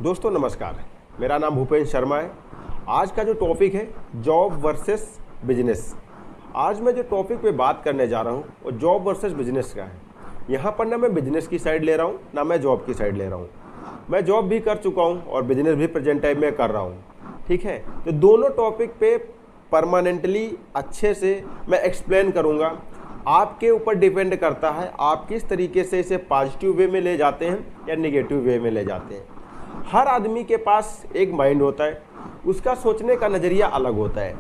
दोस्तों नमस्कार, मेरा नाम भूपेंद्र शर्मा है। आज का जो टॉपिक है जॉब वर्सेस बिजनेस। आज मैं जो टॉपिक पे बात करने जा रहा हूँ वो जॉब वर्सेस बिजनेस का है। यहाँ पर ना मैं बिजनेस की साइड ले रहा हूँ ना मैं जॉब की साइड ले रहा हूँ। मैं जॉब भी कर चुका हूँ और बिजनेस भी प्रेजेंट टाइम में कर रहा हूँ, ठीक है। तो दोनों टॉपिक पे परमानेंटली अच्छे से मैं एक्सप्लेन करूँगा। आपके ऊपर डिपेंड करता है आप किस तरीके से इसे पॉजिटिव वे में ले जाते हैं या नेगेटिव वे में ले जाते हैं। हर आदमी के पास एक माइंड होता है, उसका सोचने का नज़रिया अलग होता है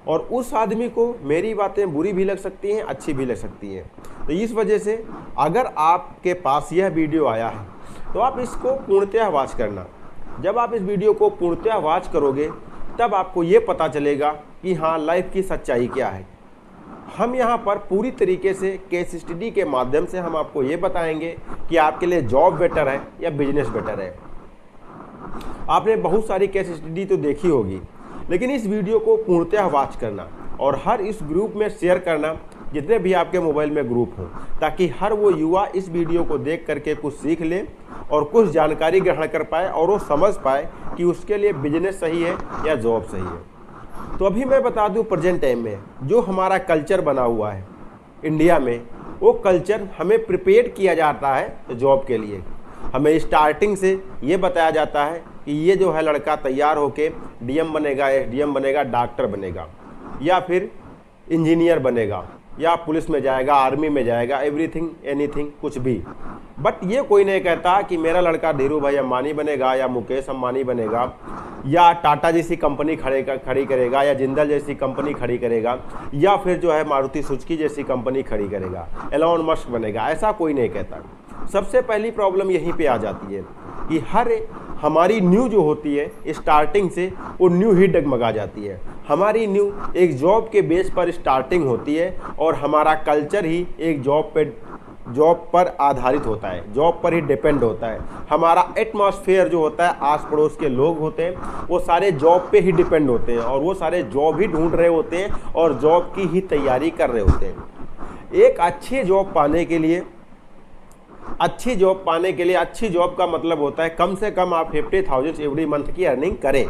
और उस आदमी को मेरी बातें बुरी भी लग सकती हैं, अच्छी भी लग सकती हैं। तो इस वजह से अगर आपके पास यह वीडियो आया है तो आप इसको पूर्णतः वॉच करना। जब आप इस वीडियो को पूर्णतः वॉच करोगे तब आपको ये पता चलेगा कि हाँ, लाइफ की सच्चाई क्या है। हम यहाँ पर पूरी तरीके से केस स्टडी के माध्यम से हम आपको ये बताएंगे कि आपके लिए जॉब बेटर है या बिजनेस बेटर है। आपने बहुत सारी केस स्टडी तो देखी होगी, लेकिन इस वीडियो को पूर्णतः वॉच करना और हर इस ग्रुप में शेयर करना, जितने भी आपके मोबाइल में ग्रुप हों, ताकि हर वो युवा इस वीडियो को देख करके कुछ सीख ले और कुछ जानकारी ग्रहण कर पाए और वो समझ पाए कि उसके लिए बिजनेस सही है या जॉब सही है। तो अभी मैं बता दूं, प्रेजेंट टाइम में जो हमारा कल्चर बना हुआ है इंडिया में, वो कल्चर हमें प्रिपेयर किया जाता है जॉब के लिए। हमें स्टार्टिंग से ये बताया जाता है कि ये जो है लड़का तैयार होके डीएम बनेगा, एसडीएम बनेगा, डॉक्टर बनेगा या फिर इंजीनियर बनेगा या पुलिस में जाएगा, आर्मी में जाएगा, एवरीथिंग एनीथिंग कुछ भी। बट ये कोई नहीं कहता कि मेरा लड़का धीरू भाई अंबानी बनेगा या मुकेश अंबानी बनेगा या टाटा जैसी कंपनी खड़ी करेगा या जिंदल जैसी कंपनी खड़ी करेगा या फिर जो है मारुति सुजुकी जैसी कंपनी खड़ी करेगा, एलोन मस्क बनेगा। ऐसा कोई नहीं कहता। सबसे पहली प्रॉब्लम यहीं पे आ जाती है कि हर हमारी न्यू जो होती है स्टार्टिंग से वो न्यू ही डगमगा जाती है। हमारी न्यू एक जॉब के बेस पर स्टार्टिंग होती है और हमारा कल्चर ही एक जॉब पर आधारित होता है, जॉब पर ही डिपेंड होता है। हमारा एटमॉस्फेयर जो होता है, आस पड़ोस के लोग होते हैं, वो सारे जॉब पे ही डिपेंड होते हैं और वो सारे जॉब ही ढूंढ रहे होते हैं और जॉब की ही तैयारी कर रहे होते हैं। एक अच्छी जॉब पाने के लिए अच्छी जॉब का मतलब होता है कम से कम आप 50,000 एवरी मंथ की अर्निंग करें।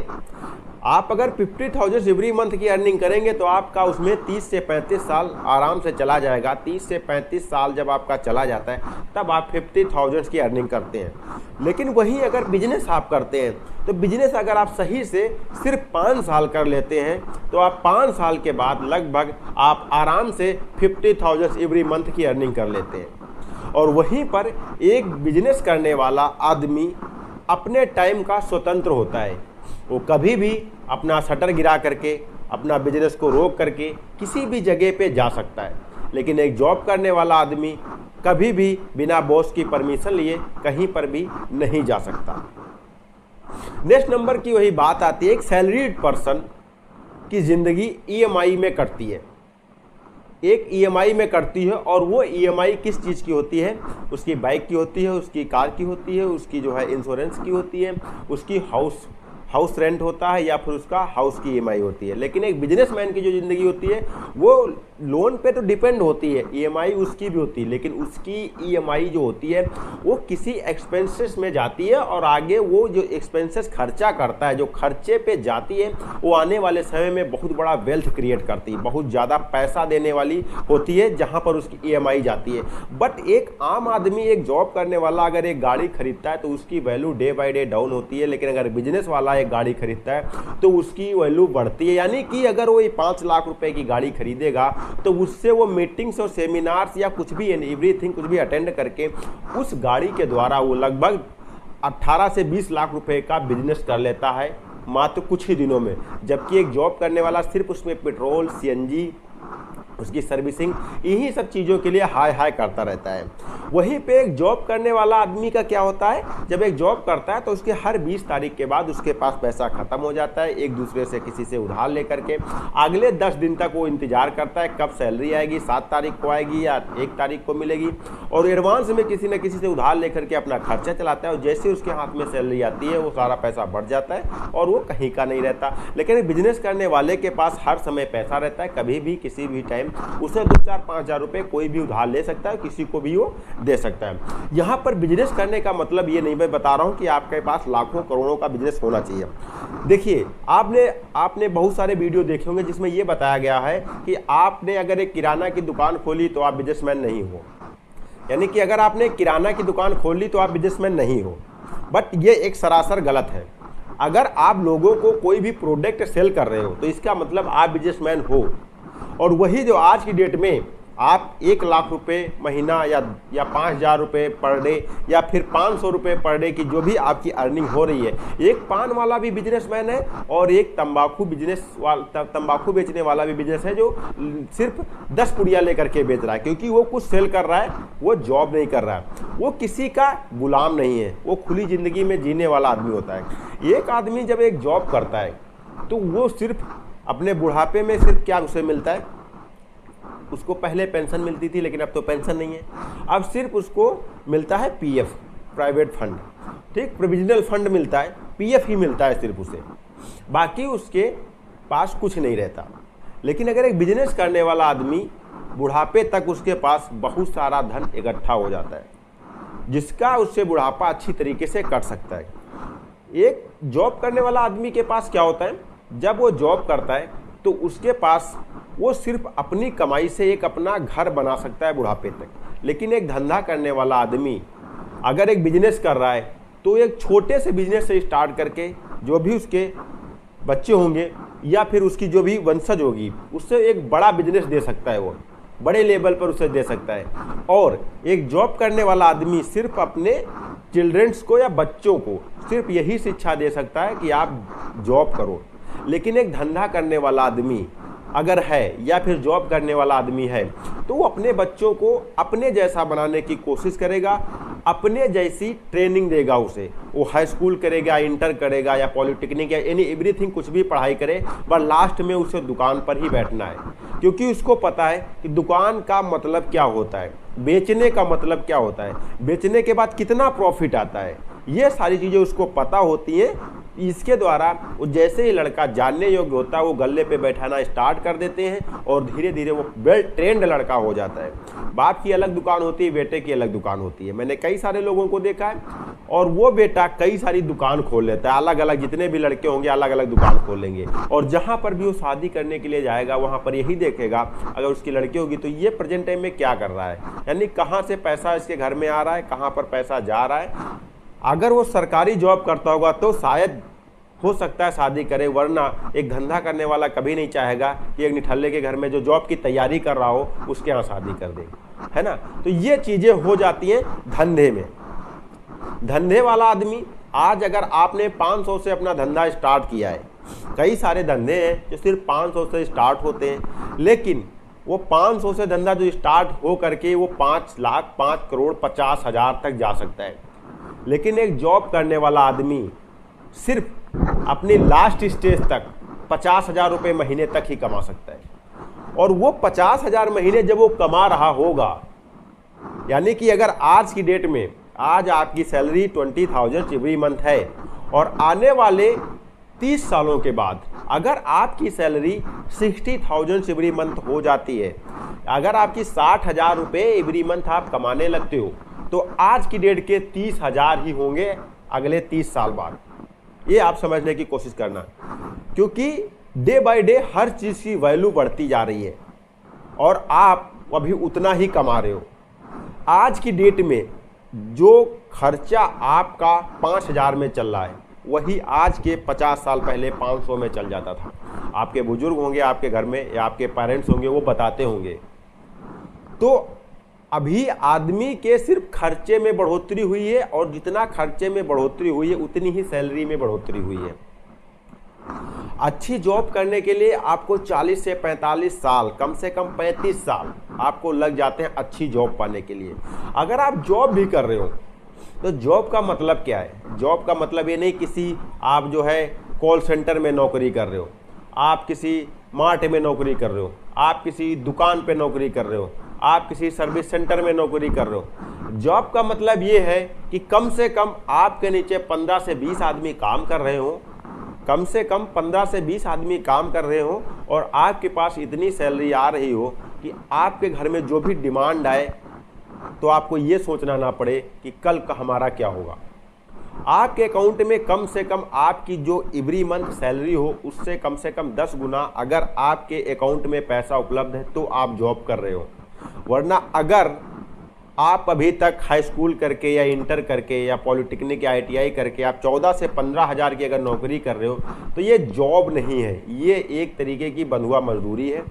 आप अगर 50,000 एवरी मंथ की अर्निंग करेंगे तो आपका उसमें 30 से 35 साल आराम से चला जाएगा। 30 से 35 साल जब आपका चला जाता है तब आप 50,000 की अर्निंग करते हैं। लेकिन वहीं अगर बिजनेस आप करते हैं तो बिजनेस अगर आप सही से सिर्फ 5 साल कर लेते हैं तो आप 5 साल के बाद लगभग आप आराम से 50,000 एवरी मंथ की अर्निंग कर लेते हैं। और वहीं पर एक बिजनेस करने वाला आदमी अपने टाइम का स्वतंत्र होता है। वो कभी भी अपना शटर गिरा करके, अपना बिजनेस को रोक करके किसी भी जगह पे जा सकता है। लेकिन एक जॉब करने वाला आदमी कभी भी बिना बॉस की परमिशन लिए कहीं पर भी नहीं जा सकता। नेक्स्ट नंबर की वही बात आती है, एक सैलरीड पर्सन की ज़िंदगी ईएमआई में कटती है। एक ईएमआई में करती है और वो ईएमआई किस चीज़ की होती है? उसकी बाइक की होती है, उसकी कार की होती है, उसकी जो है इंश्योरेंस की होती है, उसकी हाउस रेंट होता है या फिर उसका हाउस की ईएमआई होती है। लेकिन एक बिजनेसमैन की जो ज़िंदगी होती है वो लोन पे तो डिपेंड होती है, ईएमआई उसकी भी होती है, लेकिन उसकी ईएमआई जो होती है वो किसी एक्सपेंसेस में जाती है और आगे वो जो एक्सपेंसेस खर्चा करता है, जो खर्चे पे जाती है, वो आने वाले समय में बहुत बड़ा वेल्थ क्रिएट करती है, बहुत ज़्यादा पैसा देने वाली होती है जहाँ पर उसकी ईएमआई जाती है। बट एक आम आदमी, एक जॉब करने वाला अगर एक गाड़ी खरीदता है तो उसकी value day by day down होती है, लेकिन अगर बिजनेस वाला एक गाड़ी खरीदता है तो उसकी वैल्यू बढ़ती है। यानी कि अगर वो 5 लाख रुपए की गाड़ी खरीदेगा तो उससे वो मीटिंग्स और सेमिनार्स या कुछ भी एवरीथिंग कुछ भी अटेंड करके उस गाड़ी के द्वारा वो लगभग 18 से 20 लाख रुपए का बिजनेस कर लेता है मात्र कुछ ही दिनों में। जबकि एक जॉब करने वाला सिर्फ उसमें पेट्रोल, सीएनजी, उसकी सर्विसिंग, यही सब चीज़ों के लिए हाय करता रहता है। वहीं पे एक जॉब करने वाला आदमी का क्या होता है, जब एक जॉब करता है तो उसके हर 20 तारीख के बाद उसके पास पैसा खत्म हो जाता है। एक दूसरे से किसी से उधार लेकर के अगले 10 दिन तक वो इंतजार करता है कब सैलरी आएगी, 7 तारीख को आएगी या 1 तारीख को मिलेगी, और एडवांस में किसी न किसी से उधार लेकर के अपना खर्चा चलाता है। और जैसे उसके हाथ में सैलरी आती है वो सारा पैसा बढ़ जाता है और वो कहीं का नहीं रहता। लेकिन बिजनेस करने वाले के पास हर समय पैसा रहता है, कभी भी किसी भी टाइम उसे 2-4-5 हज़ार रुपये कोई भी उधार ले सकता है, किसी को भी वो दे सकता है। यहाँ पर बिजनेस करने का मतलब ये नहीं मैं बता रहा हूँ कि आपके पास लाखों करोड़ों का बिजनेस होना चाहिए। देखिए, आपने बहुत सारे वीडियो देखे होंगे जिसमें ये बताया गया है कि आपने अगर एक किराना की दुकान खोली तो आप बिजनेसमैन नहीं हो, यानी कि अगर आपने किराना की दुकान खोल ली तो आप बिजनेसमैन नहीं हो। बट ये एक सरासर गलत है। अगर आप लोगों को कोई भी प्रोडक्ट सेल कर रहे हो तो इसका मतलब आप बिजनेसमैन हो। और वही जो आज की डेट में आप 1 लाख रुपए महीना या 5,000 रुपये पर डे या फिर 500 रुपये पर डे की जो भी आपकी अर्निंग हो रही है, एक पान वाला भी बिजनेसमैन है और एक तंबाकू बेचने वाला भी बिजनेस है जो सिर्फ 10 पुड़िया लेकर के बेच रहा है, क्योंकि वो कुछ सेल कर रहा है, वो जॉब नहीं कर रहा है, वो किसी का गुलाम नहीं है, वो खुली ज़िंदगी में जीने वाला आदमी होता है। एक आदमी जब एक जॉब करता है तो वो सिर्फ अपने बुढ़ापे में सिर्फ क्या उसे मिलता है, उसको पहले पेंशन मिलती थी लेकिन अब तो पेंशन नहीं है, अब सिर्फ उसको मिलता है पीएफ, प्राइवेट फंड, ठीक, प्रोविजनल फंड मिलता है, पीएफ ही मिलता है सिर्फ उसे, बाकी उसके पास कुछ नहीं रहता। लेकिन अगर एक बिजनेस करने वाला आदमी बुढ़ापे तक उसके पास बहुत सारा धन इकट्ठा हो जाता है, जिसका उससे बुढ़ापा अच्छी तरीके से कट सकता है। एक जॉब करने वाला आदमी के पास क्या होता है, जब वो जॉब करता है तो उसके पास वो सिर्फ अपनी कमाई से एक अपना घर बना सकता है बुढ़ापे तक। लेकिन एक धंधा करने वाला आदमी अगर एक बिजनेस कर रहा है तो एक छोटे से बिजनेस से स्टार्ट करके जो भी उसके बच्चे होंगे या फिर उसकी जो भी वंशज होगी उससे एक बड़ा बिजनेस दे सकता है, वो बड़े लेवल पर उसे दे सकता है। और एक जॉब करने वाला आदमी सिर्फ अपने चिल्ड्रंस को या बच्चों को सिर्फ यही शिक्षा दे सकता है कि आप जॉब करो। लेकिन एक धंधा करने वाला आदमी अगर है या फिर जॉब करने वाला आदमी है तो वो अपने बच्चों को अपने जैसा बनाने की कोशिश करेगा, अपने जैसी ट्रेनिंग देगा उसे। वो हाई स्कूल करेगा, इंटर करेगा या पॉलिटेक्निक या एनी एवरीथिंग, कुछ भी पढ़ाई करे, पर लास्ट में उसे दुकान पर ही बैठना है, क्योंकि उसको पता है कि दुकान का मतलब क्या होता है, बेचने का मतलब क्या होता है, बेचने के बाद कितना प्रॉफिट आता है, ये सारी चीज़ें उसको पता होती हैं। इसके द्वारा वो जैसे ही लड़का जानने योग्य होता है वो गले पे बैठाना स्टार्ट कर देते हैं और धीरे धीरे वो वेल ट्रेंड लड़का हो जाता है। बाप की अलग दुकान होती है, बेटे की अलग दुकान होती है। मैंने कई सारे लोगों को देखा है, और वो बेटा कई सारी दुकान खोल लेता है, अलग अलग जितने भी लड़के होंगे अलग अलग दुकान खोल लेंगे, और जहाँ पर भी वो शादी करने के लिए जाएगा वहाँ पर यही देखेगा अगर उसकी लड़की होगी तो ये प्रेजेंट टाइम में क्या कर रहा है, यानी कहाँ से पैसा इसके घर में आ रहा है, कहाँ पर पैसा जा रहा है। अगर वो सरकारी जॉब करता होगा तो शायद हो सकता है शादी करे, वरना एक धंधा करने वाला कभी नहीं चाहेगा कि एक निठल्ले के घर में जो जॉब की तैयारी कर रहा हो उसके यहाँ शादी कर दे, है ना। तो ये चीज़ें हो जाती हैं धंधे में। धंधे वाला आदमी आज अगर आपने 500 से अपना धंधा स्टार्ट किया है, कई सारे धंधे हैं जो सिर्फ 500 से स्टार्ट होते हैं, लेकिन वो 500 से धंधा जो स्टार्ट हो करके वो 5 लाख 5 करोड़ 50 हज़ार तक जा सकता है। लेकिन एक जॉब करने वाला आदमी सिर्फ अपनी लास्ट स्टेज तक 50,000 रुपये महीने तक ही कमा सकता है, और वो 50,000 महीने जब वो कमा रहा होगा, यानी कि अगर आज की डेट में आज आपकी सैलरी 20,000 एवरी मंथ है, और आने वाले 30 सालों के बाद अगर आपकी सैलरी 60,000 एवरी मंथ हो जाती है, अगर आपकी 60,000 रुपये एवरी मंथ आप कमाने लगते हो, तो आज की डेट के 30,000 ही होंगे अगले 30 साल बाद। ये आप समझने की कोशिश करना, क्योंकि डे बाय डे हर चीज़ की वैल्यू बढ़ती जा रही है और आप अभी उतना ही कमा रहे हो। आज की डेट में जो खर्चा आपका 5,000 में चल रहा है वही आज के 50 साल पहले 500 में चल जाता था। आपके बुजुर्ग होंगे आपके घर में या आपके पेरेंट्स होंगे, वो बताते होंगे। तो अभी आदमी के सिर्फ खर्चे में बढ़ोतरी हुई है, और जितना खर्चे में बढ़ोतरी हुई है उतनी ही सैलरी में बढ़ोतरी हुई है। अच्छी जॉब करने के लिए आपको 40 से 45 साल, कम से कम 35 साल आपको लग जाते हैं अच्छी जॉब पाने के लिए। अगर आप जॉब भी कर रहे हो तो जॉब का मतलब क्या है? जॉब का मतलब ये नहीं किसी आप जो है कॉल सेंटर में नौकरी कर रहे हो, आप किसी मार्ट में नौकरी कर रहे हो, आप किसी दुकान पे नौकरी कर रहे हो, आप किसी सर्विस सेंटर में नौकरी कर रहे हो। जॉब का मतलब ये है कि कम से कम आपके नीचे 15 से 20 आदमी काम कर रहे हो, कम से कम 15 से 20 आदमी काम कर रहे हो, और आपके पास इतनी सैलरी आ रही हो कि आपके घर में जो भी डिमांड आए तो आपको ये सोचना ना पड़े कि कल का हमारा क्या होगा। आपके अकाउंट में कम से कम आपकी जो एवरी मंथ सैलरी हो उससे कम से कम 10 गुना अगर आपके अकाउंट में पैसा उपलब्ध है तो आप जॉब कर रहे हो। वरना अगर आप अभी तक हाई स्कूल करके या इंटर करके या पॉलिटेक्निक या ITI करके आप 14 से 15 हज़ार की अगर नौकरी कर रहे हो तो ये जॉब नहीं है, ये एक तरीके की बंधुआ मजदूरी है।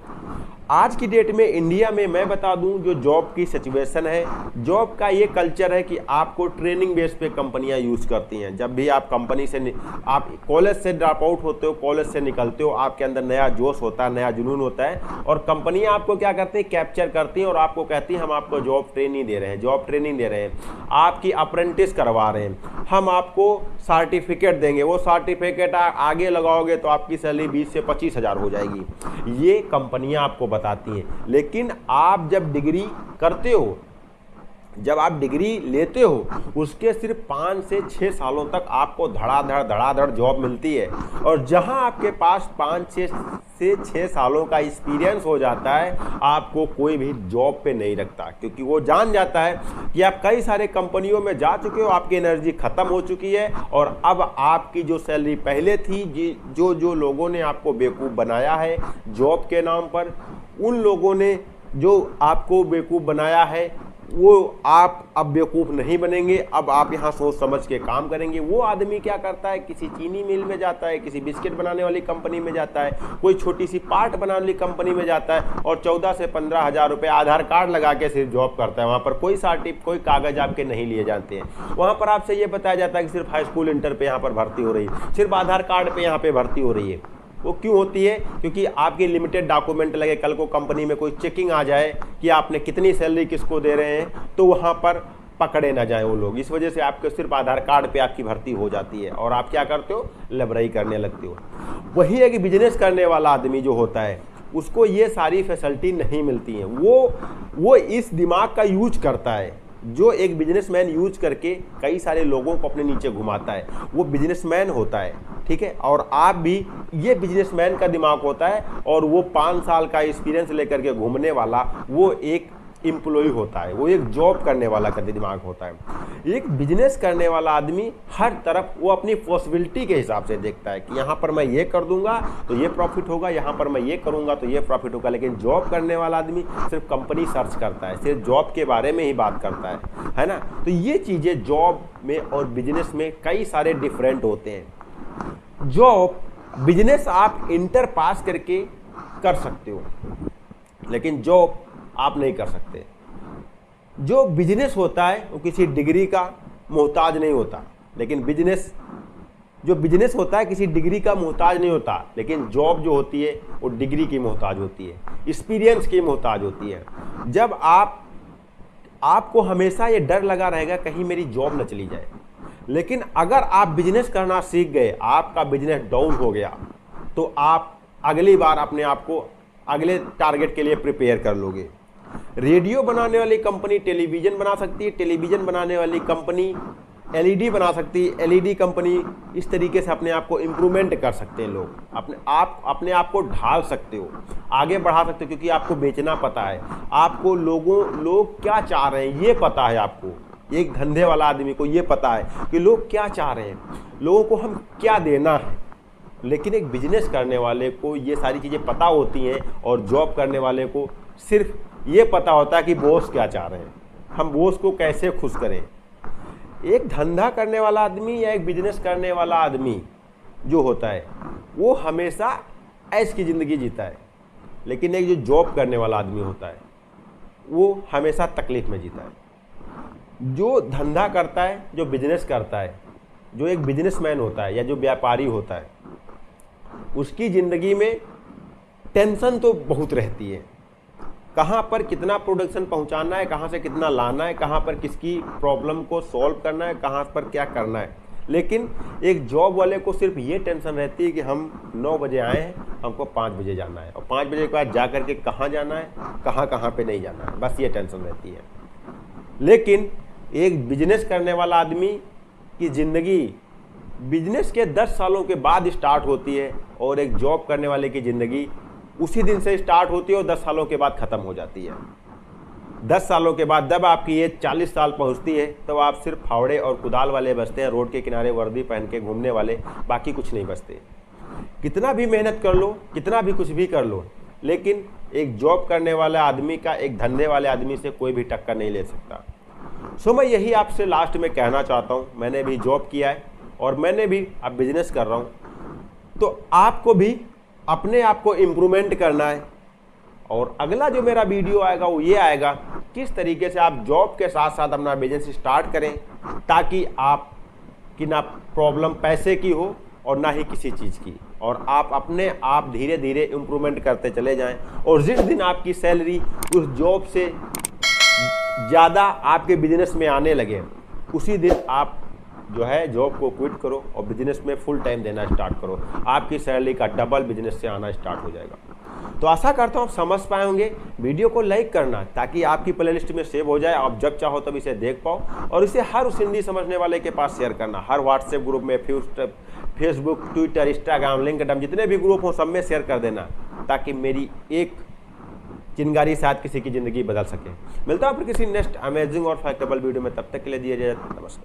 आज की डेट में इंडिया में मैं बता दूं जो जॉब की सिचुएशन है, जॉब का ये कल्चर है कि आपको ट्रेनिंग बेस पे कंपनियां यूज़ करती हैं। जब भी आप कंपनी से आप कॉलेज से ड्रॉप आउट होते हो, कॉलेज से निकलते हो, आपके अंदर नया जोश होता है, नया जुनून होता है और कंपनियां आपको क्या करती हैं, कैप्चर करती हैं और आपको कहती हैं हम आपको जॉब ट्रेनिंग दे रहे हैं, जॉब ट्रेनिंग दे रहे हैं, आपकी अप्रेंटिस करवा रहे हैं, हम आपको सर्टिफिकेट देंगे, वो सर्टिफिकेट आगे लगाओगे तो आपकी सैलरी 20 से 25 हज़ार हो जाएगी। ये कंपनियां आपको बताती हैं। लेकिन आप जब डिग्री करते हो, जब आप डिग्री लेते हो, उसके सिर्फ 5 से 6 सालों तक आपको धड़ाधड़ जॉब मिलती है और जहां आपके पास 5 से 6 सालों का एक्सपीरियंस हो जाता है आपको कोई भी जॉब पे नहीं रखता, क्योंकि वो जान जाता है कि आप कई सारे कंपनियों में जा चुके हो, आपकी एनर्जी ख़त्म हो चुकी है और अब आपकी जो सैलरी पहले थी, जो लोगों ने आपको बेवकूफ़ बनाया है जॉब के नाम पर, उन लोगों ने जो आपको बेवकूफ़ बनाया है वो आप अब बेवकूफ़ नहीं बनेंगे। अब आप यहाँ सोच समझ के काम करेंगे। वो आदमी क्या करता है, किसी चीनी मिल में जाता है, किसी बिस्किट बनाने वाली कंपनी में जाता है, कोई छोटी सी पार्ट बनाने वाली कंपनी में जाता है और 14 से 15 हज़ार रुपये आधार कार्ड लगा के सिर्फ जॉब करता है। वहाँ पर कोई कागज़ आपके नहीं लिए जाते हैं। वहाँ पर आपसे ये बताया जाता है कि सिर्फ हाई स्कूल इंटर पे यहाँ पर भर्ती हो रही है, सिर्फ आधार कार्ड पे यहाँ पे भर्ती हो रही है। वो क्यों होती है? क्योंकि आपके लिमिटेड डॉक्यूमेंट लगे, कल को कंपनी में कोई चेकिंग आ जाए कि आपने कितनी सैलरी किसको दे रहे हैं तो वहाँ पर पकड़े ना जाए वो लोग। इस वजह से आपके सिर्फ आधार कार्ड पे आपकी भर्ती हो जाती है और आप क्या करते हो, लबराई करने लगते हो। वही है कि बिजनेस करने वाला आदमी जो होता है उसको ये सारी फैसिलिटी नहीं मिलती हैं। वो इस दिमाग का यूज करता है जो एक बिजनेसमैन यूज करके कई सारे लोगों को अपने नीचे घुमाता है, वो बिजनेसमैन होता है। ठीक है, और आप भी ये बिजनेसमैन का दिमाग होता है और वो 5 साल का एक्सपीरियंस लेकर के घूमने वाला वो एक एम्प्लॉय होता है, वो एक जॉब करने वाला का दिमाग होता है। एक बिजनेस करने वाला आदमी हर तरफ वो अपनी पॉसिबिलिटी के हिसाब से देखता है कि यहाँ पर मैं ये कर दूंगा तो ये प्रॉफिट होगा, यहाँ पर मैं ये करूंगा तो ये प्रॉफिट होगा। लेकिन जॉब करने वाला आदमी सिर्फ कंपनी सर्च करता है, सिर्फ जॉब के बारे में ही बात करता है ना। तो ये चीज़ें जॉब में और बिजनेस में कई सारे डिफरेंट होते हैं। जॉब बिजनेस आप इंटर पास करके कर सकते हो, लेकिन जॉब आप नहीं कर सकते। जो बिजनेस होता है वो किसी डिग्री का मोहताज नहीं होता, लेकिन जो बिजनेस होता है किसी डिग्री का मोहताज नहीं होता। लेकिन जॉब जो होती है वो डिग्री की मोहताज होती है, एक्सपीरियंस की मोहताज होती है। जब आपको हमेशा ये डर लगा रहेगा कहीं मेरी जॉब न चली जाए, लेकिन अगर आप बिजनेस करना सीख गए, आपका बिजनेस डाउन हो गया, तो आप अगली बार अपने आप को अगले टारगेट के लिए प्रिपेयर कर लोगे। रेडियो बनाने वाली कंपनी टेलीविज़न बना सकती है, टेलीविज़न बनाने वाली कंपनी LED बना सकती है, LED कंपनी इस तरीके से अपने आप को इम्प्रूवमेंट कर सकते हैं। लोग अपने आप को ढाल सकते हो, आगे बढ़ा सकते हो, क्योंकि आपको बेचना पता है, आपको लोग क्या चाह रहे हैं ये पता है। आपको एक धंधे वाला आदमी को ये पता है कि लोग क्या चाह रहे हैं, लोगों को हम क्या देना है। लेकिन एक बिजनेस करने वाले को ये सारी चीज़ें पता होती हैं और जॉब करने वाले को सिर्फ ये पता होता है कि बॉस क्या चाह रहे हैं, हम बॉस को कैसे खुश करें। एक धंधा करने वाला आदमी या एक बिजनेस करने वाला आदमी जो होता है वो हमेशा ऐश की ज़िंदगी जीता है, लेकिन एक जो जॉब करने वाला आदमी होता है वो हमेशा तकलीफ़ में जीता है। जो धंधा करता है, जो बिजनेस करता है, जो एक बिजनेसमैन होता है या जो व्यापारी होता है, उसकी ज़िंदगी में टेंशन तो बहुत रहती है। कहाँ पर कितना प्रोडक्शन पहुँचाना है, कहाँ से कितना लाना है, कहाँ पर किसकी प्रॉब्लम को सॉल्व करना है, कहाँ पर क्या करना है। लेकिन एक जॉब वाले को सिर्फ ये टेंशन रहती है कि हम 9 बजे आए हैं, हमको 5 बजे जाना है, और 5 बजे के बाद जा कर के कहाँ जाना है, कहाँ पे नहीं जाना है, बस ये टेंशन रहती है। लेकिन एक बिजनेस करने वाला आदमी की ज़िंदगी बिजनेस के 10 सालों के बाद स्टार्ट होती है और एक जॉब करने वाले की ज़िंदगी उसी दिन से स्टार्ट होती है और 10 सालों के बाद ख़त्म हो जाती है। 10 सालों के बाद जब आपकी एज 40 साल पहुंचती है तो आप सिर्फ फावड़े और कुदाल वाले बचते हैं, रोड के किनारे वर्दी पहन के घूमने वाले, बाकी कुछ नहीं बचते। कितना भी मेहनत कर लो, कितना भी कुछ भी कर लो, लेकिन एक जॉब करने वाले आदमी का एक धंधे वाले आदमी से कोई भी टक्कर नहीं ले सकता। सो मैं यही आपसे लास्ट में कहना चाहता हूँ, मैंने भी जॉब किया है और मैंने भी अब बिजनेस कर रहा हूँ, तो आपको भी अपने आप को इम्प्रूवमेंट करना है। और अगला जो मेरा वीडियो आएगा वो ये आएगा, किस तरीके से आप जॉब के साथ साथ अपना बिजनेस स्टार्ट करें, ताकि आप की ना प्रॉब्लम पैसे की हो और ना ही किसी चीज़ की, और आप अपने आप धीरे धीरे इम्प्रूवमेंट करते चले जाएं। और जिस दिन आपकी सैलरी उस जॉब से ज़्यादा आपके बिजनेस में आने लगे, उसी दिन आप जो है जॉब को क्विट करो और बिजनेस में फुल टाइम देना स्टार्ट करो। आपकी सैलरी का डबल बिजनेस से आना स्टार्ट हो जाएगा। तो आशा करता हूँ आप समझ पाए होंगे। वीडियो को लाइक करना ताकि आपकी प्लेलिस्ट में सेव हो जाए, आप जब चाहो तब इसे देख पाओ, और इसे हर उस हिंदी समझने वाले के पास शेयर करना। हर व्हाट्सएप ग्रुप में, फेसबुक, ट्विटर, इंस्टाग्राम, लिंक्डइन, जितने भी ग्रुप हो सब में शेयर कर देना, ताकि मेरी एक चिंगारी साथ किसी की ज़िंदगी बदल सके। मिलता हूँ फिर किसी नेक्स्ट अमेजिंग और फैक्टेबल वीडियो में, तब तक के लिए दिए जाए नमस्कार।